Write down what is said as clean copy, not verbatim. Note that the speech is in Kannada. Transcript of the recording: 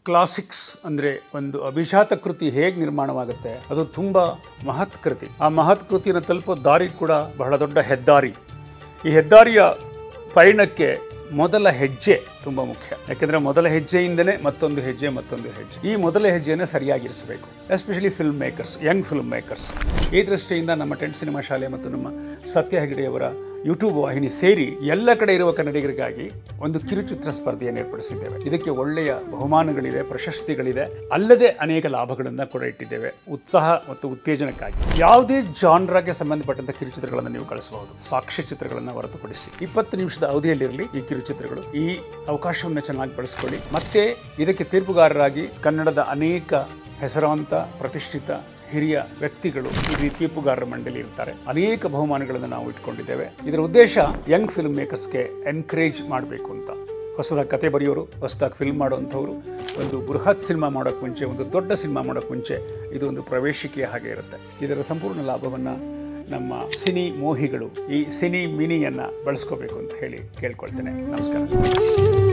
ಕ್ಲಾಸಿಕ್ಸ್ ಅಂದರೆ ಒಂದು ಅಭಿಜಾತ ಕೃತಿ ಹೇಗೆ ನಿರ್ಮಾಣವಾಗುತ್ತೆ ಅದು ತುಂಬ ಮಹತ್ ಕೃತಿ. ಆ ಮಹತ್ ಕೃತಿಯನ್ನು ತಲುಪೋ ದಾರಿ ಕೂಡ ಬಹಳ ದೊಡ್ಡ ಹೆದ್ದಾರಿ. ಈ ಹೆದ್ದಾರಿಯ ಪಯಣಕ್ಕೆ ಮೊದಲ ಹೆಜ್ಜೆ ತುಂಬ ಮುಖ್ಯ. ಯಾಕೆಂದರೆ ಮೊದಲ ಹೆಜ್ಜೆಯಿಂದಲೇ ಮತ್ತೊಂದು ಹೆಜ್ಜೆ. ಈ ಮೊದಲ ಹೆಜ್ಜೆಯನ್ನು ಸರಿಯಾಗಿರಿಸಬೇಕು. Especially filmmakers, young filmmakers. ಈ ದೃಷ್ಟಿಯಿಂದ ನಮ್ಮ ಟೆಂಟ್ ಸಿನಿಮಾ ಶಾಲೆ ಮತ್ತು ನಮ್ಮ ಸತ್ಯ ಹೆಗಡೆಯವರ ಯೂಟ್ಯೂಬ್ ವಾಹಿನಿ ಸೇರಿ ಎಲ್ಲ ಕಡೆ ಇರುವ ಕನ್ನಡಿಗರಿಗಾಗಿ ಒಂದು ಕಿರುಚಿತ್ರ ಸ್ಪರ್ಧೆಯನ್ನು ಏರ್ಪಡಿಸಿದ್ದೇವೆ. ಇದಕ್ಕೆ ಒಳ್ಳೆಯ ಬಹುಮಾನಗಳಿದೆ, ಪ್ರಶಸ್ತಿಗಳಿದೆ, ಅಲ್ಲದೆ ಅನೇಕ ಲಾಭಗಳನ್ನು ಕೂಡ ಇಟ್ಟಿದ್ದೇವೆ ಉತ್ಸಾಹ ಮತ್ತು ಉತ್ತೇಜನಕ್ಕಾಗಿ. ಯಾವುದೇ ಜಾನ್ರಾಗೆ ಸಂಬಂಧಪಟ್ಟಂಥ ಕಿರುಚಿತ್ರಗಳನ್ನು ನೀವು ಕಳಿಸಬಹುದು, ಸಾಕ್ಷ್ಯ ಚಿತ್ರಗಳನ್ನು ಹೊರತುಪಡಿಸಿ. 20 ನಿಮಿಷದ ಅವಧಿಯಲ್ಲಿರಲಿ ಈ ಕಿರುಚಿತ್ರಗಳು. ಈ ಅವಕಾಶವನ್ನು ಚೆನ್ನಾಗಿ ಬಳಸಿಕೊಳ್ಳಿ. ಮತ್ತೆ ಇದಕ್ಕೆ ತೀರ್ಪುಗಾರರಾಗಿ ಕನ್ನಡದ ಅನೇಕ ಹೆಸರಾಂತ ಪ್ರತಿಷ್ಠಿತ ಹಿರಿಯ ವ್ಯಕ್ತಿಗಳು ಈ ತೀರ್ಪುಗಾರರ ಮಂಡಳಿ ಇರ್ತಾರೆ. ಅನೇಕ ಬಹುಮಾನಗಳನ್ನು ನಾವು ಇಟ್ಕೊಂಡಿದ್ದೇವೆ. ಇದರ ಉದ್ದೇಶ ಯಂಗ್ ಫಿಲ್ಮ್ ಮೇಕರ್ಸ್ಗೆ ಎನ್ಕರೇಜ್ ಮಾಡಬೇಕು ಅಂತ. ಹೊಸದಾಗಿ ಕತೆ ಬರೆಯೋರು, ಹೊಸದಾಗಿ ಫಿಲ್ಮ್ ಮಾಡೋವಂಥವ್ರು, ಒಂದು ಬೃಹತ್ ಸಿನಿಮಾ ಮಾಡೋಕ್ಕೆ ಮುಂಚೆ, ಒಂದು ದೊಡ್ಡ ಸಿನಿಮಾ ಮಾಡೋಕ್ಕೆ ಮುಂಚೆ ಇದು ಒಂದು ಪ್ರವೇಶಿಕೆಯ ಹಾಗೆ ಇರುತ್ತೆ. ಇದರ ಸಂಪೂರ್ಣ ಲಾಭವನ್ನು ನಮ್ಮ ಸಿನಿ ಮೋಹಿಗಳು ಈ ಸಿನಿ ಮಿನಿಯನ್ನು ಬಳಸ್ಕೋಬೇಕು ಅಂತ ಹೇಳಿ ಕೇಳ್ಕೊಳ್ತೇನೆ. ನಮಸ್ಕಾರ.